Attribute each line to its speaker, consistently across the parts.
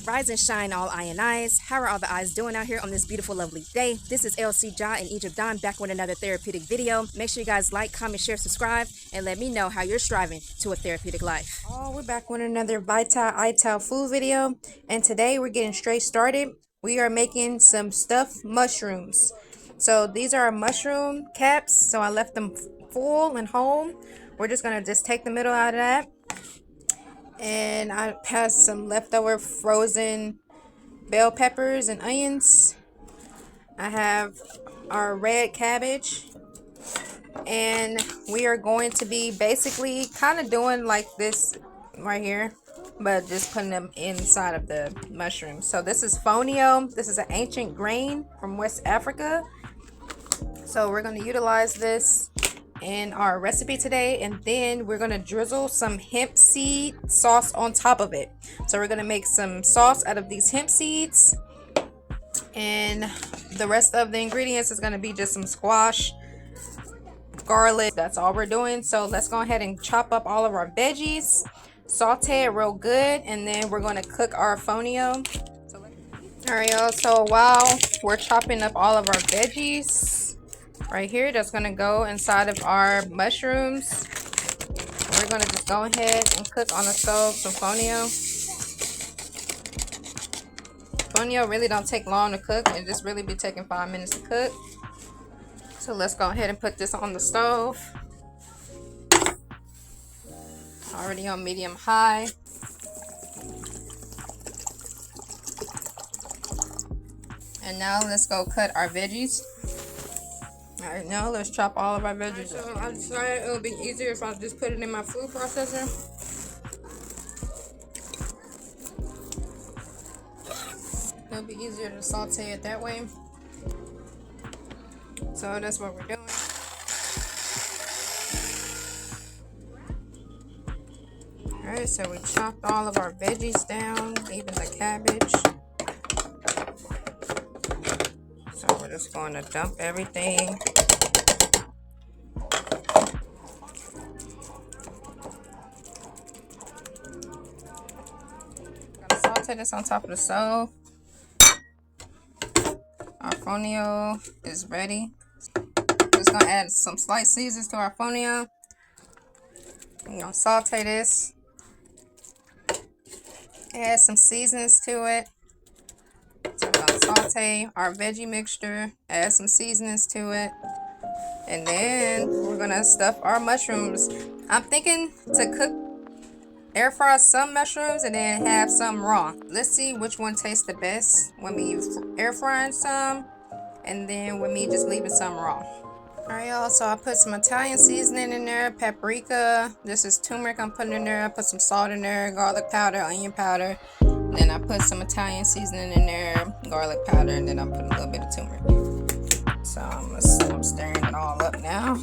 Speaker 1: Rise and shine, all I and eyes. How are all the eyes doing out here on this beautiful, lovely day? This is ElSea Jahzen in Egypt Dawn, back with another therapeutic video. Make sure you guys like, comment, share, subscribe, and let me know how you're striving to a therapeutic life. Oh, we're back with another Vital food video, and today we're getting straight started. We are making some stuffed mushrooms. So these are our mushroom caps, so I left them full and whole. We're just gonna take the middle out of that. And I have some leftover frozen bell peppers and onions. I have our red cabbage. And we are going to be basically kind of doing like this right here, but just putting them inside of the mushrooms. So this is fonio. This is an ancient grain from West Africa. So we're going to utilize this in our recipe today, and then we're going to drizzle some hemp seed sauce on top of it. So we're going to make some sauce out of these hemp seeds, and the rest of the ingredients is going to be just some squash, garlic. That's all we're doing. So let's go ahead and chop up all of our veggies, saute it real good, and then we're going to cook our fonio. All right, y'all, so while we're chopping up all of our veggies right here, that's going to go inside of our mushrooms. We're going to just go ahead and cook on the stove some fonio. Fonio really don't take long to cook. It just really be taking 5 minutes to cook. So let's go ahead and put this on the stove. Already on medium high. And now let's go cut our veggies. Alright, now let's chop all of our veggies. So I decided it would be easier if I just put it in my food processor. It'll be easier to saute it that way. So that's what we're doing. Alright, so we chopped all of our veggies down, even the cabbage. So we're just going to dump everything. Gonna saute this on top of the stove. Our fonio is ready. Just gonna add some slight seasons to our fonio. I'm gonna saute this. Add some seasonings to it. So we're gonna saute our veggie mixture, add some seasonings to it, and then we're gonna stuff our mushrooms. I'm thinking to cook, air fry some mushrooms and then have some raw. Let's see which one tastes the best when we air frying some, and then with me just leaving some raw. Alright, y'all, so I put some Italian seasoning in there, paprika, this is turmeric I'm putting in there, I put some salt in there, garlic powder, onion powder. Then I put some Italian seasoning in there, garlic powder, and then I put a little bit of turmeric. So I'm stirring it all up now.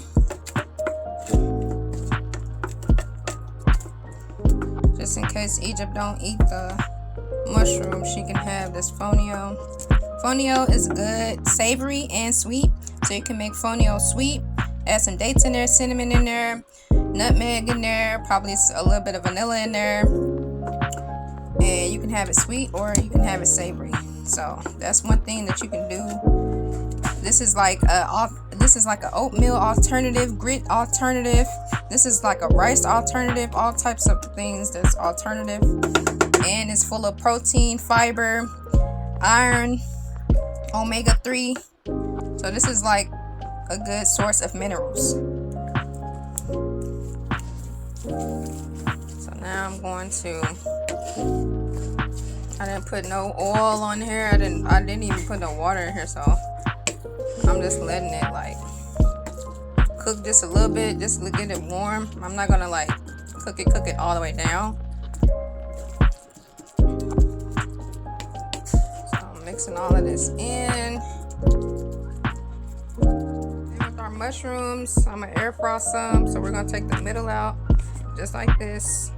Speaker 1: Just in case Egypt don't eat the mushroom, she can have this fonio. Fonio is good, savory and sweet. So you can make fonio sweet. Add some dates in there, cinnamon in there, nutmeg in there, probably a little bit of vanilla in there. And you can have it sweet or you can have it savory. So that's one thing that you can do. This is like an oatmeal alternative, grit alternative. This is like a rice alternative. All types of things that's alternative, and it's full of protein, fiber, iron, omega-3. So this is like a good source of minerals. So now I'm going to. I didn't put no oil on here. I didn't even put no water in here, so I'm just letting it like cook just a little bit, just to get it warm. I'm not gonna like cook it all the way down. So I'm mixing all of this in. And with our mushrooms, I'm gonna air fry some. So we're gonna take the middle out just like this.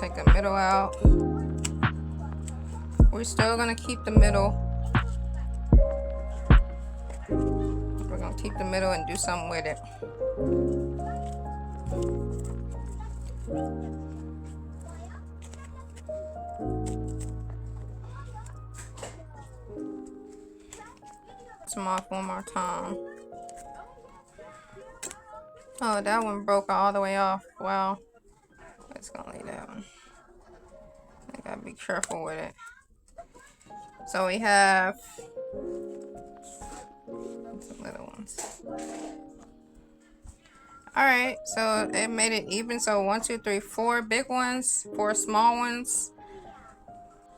Speaker 1: Take the middle out. We're still gonna keep the middle. We're gonna keep the middle and do something with it.
Speaker 2: Some off one more time. Oh, that one broke all the way off. Wow. It's gonna leave that one. I gotta be careful with it. So we have some little ones. Alright, so it made it even. So 1, 2, 3, 4 big ones, 4 small ones.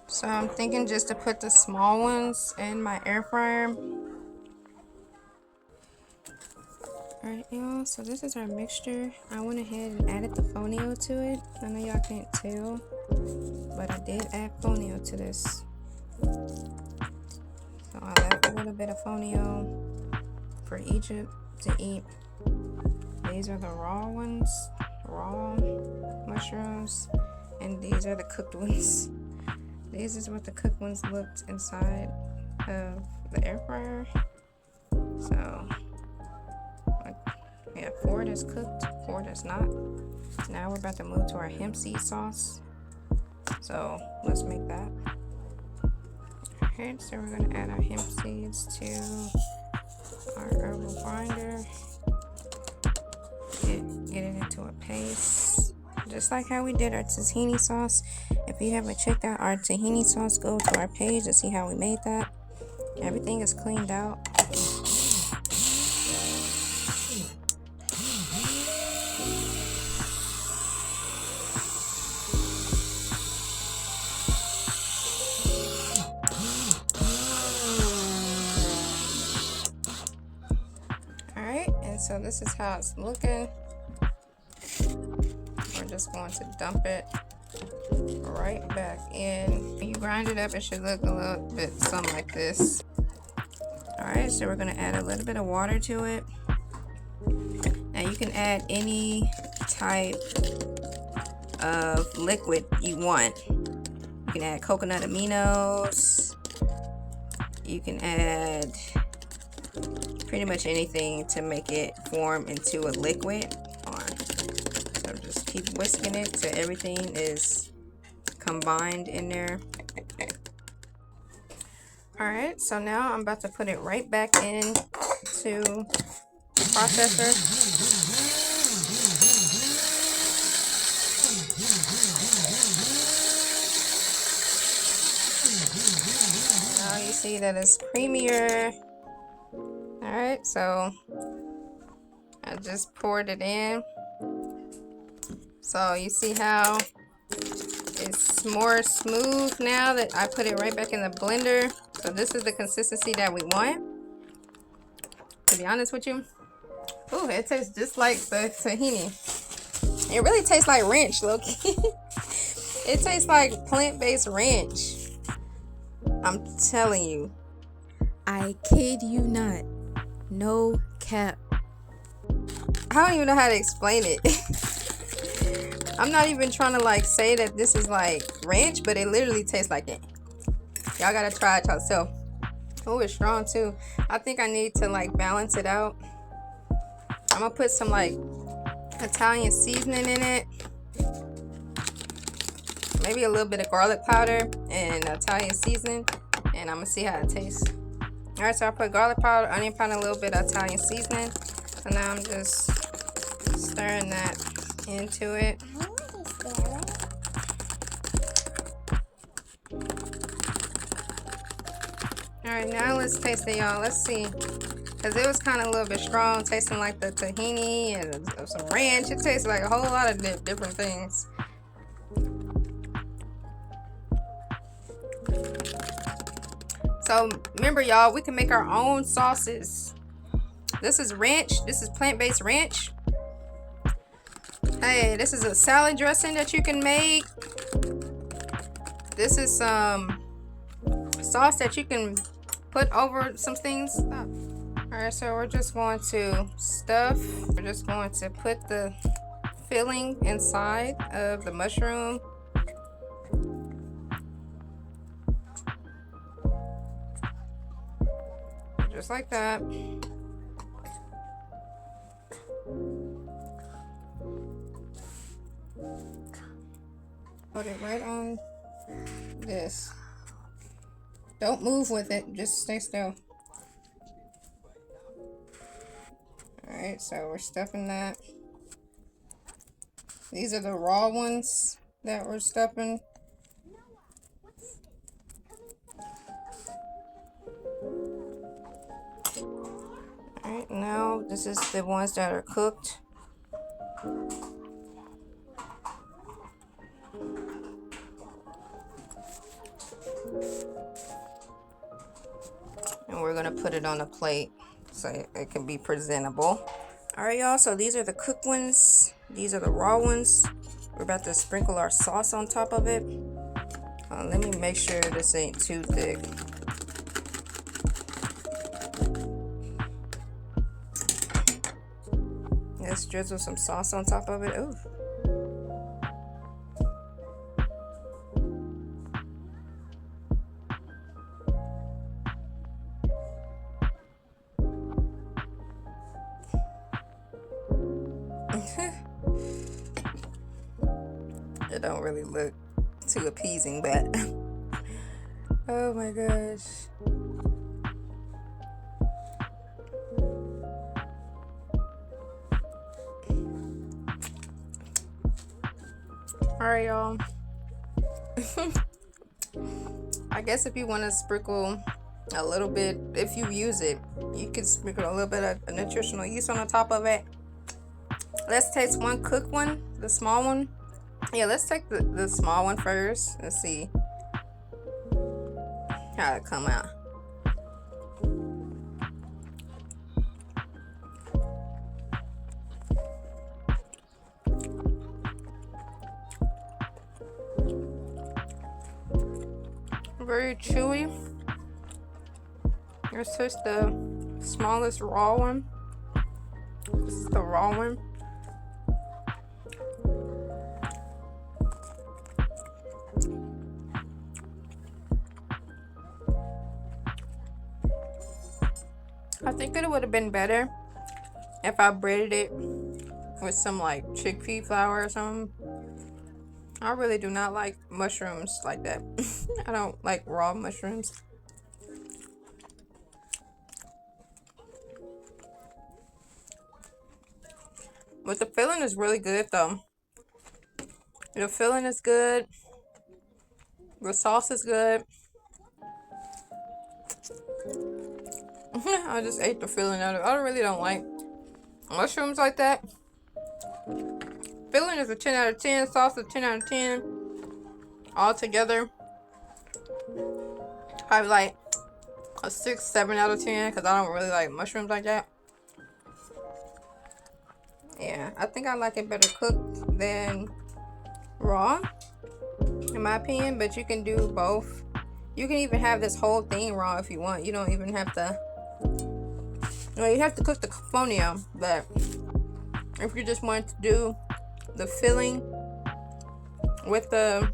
Speaker 2: So I'm thinking just to put the small ones in my air fryer. Alright, y'all, so this is our mixture. I went ahead and added the fonio to it. I know y'all can't tell, but I did add fonio to this. So I left a little bit of fonio for Egypt to eat. These are the raw ones, raw mushrooms, and these are the cooked ones. This is what the cooked ones looked inside of the air fryer. So we have 4 that's cooked, 4 that's not. Now we're about to move to our hemp seed sauce. So let's make that. Alright, so we're gonna add our hemp seeds to our herbal grinder. Get it into a paste, just like how we did our tahini sauce. If you haven't checked out our tahini sauce, go to our page to see how we made that. Everything is cleaned out. Alright, and so this is how it's looking. We're just going to dump it right back in. When you grind it up, it should look a little bit something like this. Alright, so we're going to add a little bit of water to it. Now you can add any type of liquid you want. You can add coconut aminos. You can add pretty much anything to make it form into a liquid. So just keep whisking it till everything is combined in there. Alright, so now I'm about to put it right back in to the processor. Now you see that it's creamier. Alright, so I just poured it in. So you see how it's more smooth now that I put it right back in the blender. So this is the consistency that we want. To be honest with you, ooh, it tastes just like the tahini. It really tastes like ranch, low-key. It tastes like plant-based ranch. I'm telling you.
Speaker 1: I kid you not. No cap.
Speaker 2: I don't even know how to explain it. I'm not even trying to like say that this is like ranch, but it literally tastes like it. Y'all gotta try it yourself. Oh, it's strong too. I think I need to like balance it out. I'm gonna put some like Italian seasoning in it. Maybe a little bit of garlic powder and Italian seasoning. And I'm gonna see how it tastes. Alright, so I put garlic powder, onion powder, a little bit of Italian seasoning. So now I'm just stirring that into it. Alright, now let's taste it, y'all. Let's see. Because it was kind of a little bit strong, tasting like the tahini and some ranch. It tastes like a whole lot of different things. So remember, y'all, we can make our own sauces. This is ranch. This is plant-based ranch. Hey, this is a salad dressing that you can make. This is some sauce that you can put over some things. Alright, so we're just going to stuff. We're just going to put the filling inside of the mushroom. Just like that. Put it right on this. Don't move with it, just stay still. Alright, so we're stuffing that. These are the raw ones that we're stuffing. Alright, now this is the ones that are cooked. And we're gonna put it on a plate so it can be presentable. Alright, y'all, so these are the cooked ones. These are the raw ones. We're about to sprinkle our sauce on top of it. Let me make sure this ain't too thick. Let's drizzle some sauce on top of it. Ooh. It don't really look too appeasing, but oh my gosh. Alright, y'all. I guess if you want to sprinkle a little bit, if you use it, you can sprinkle a little bit of nutritional yeast on the top of it. Let's taste one cooked one, the small one. Yeah, let's take the small one first and see how it come out. Very chewy. Let's taste the smallest raw one. This is the raw one. I think it would have been better if I breaded it with some like chickpea flour or something. I really do not like mushrooms like that. I don't like raw mushrooms. But the filling is really good though. The filling is good. The sauce is good. I just ate the filling out of it. I really don't like mushrooms like that. Filling is a 10 out of 10. Sauce is 10 out of 10. All together, probably like a 6, 7 out of 10 because I don't really like mushrooms like that. Yeah, I think I like it better cooked than raw, in my opinion. But you can do both. You can even have this whole thing raw if you want. You don't even have to. Well, you have to cook the fonio, but if you just want to do the filling with the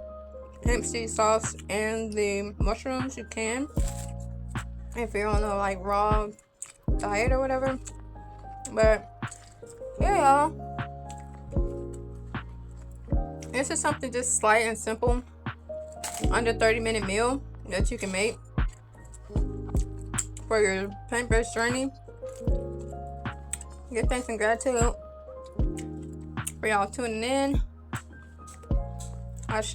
Speaker 2: hemp seed sauce and the mushrooms, you can. If you're on a like raw diet or whatever. But yeah, y'all. This is something just slight and simple, under 30-minute meal that you can make for your plant-based journey. Good thanks and gratitude for y'all tuning in. Ashe.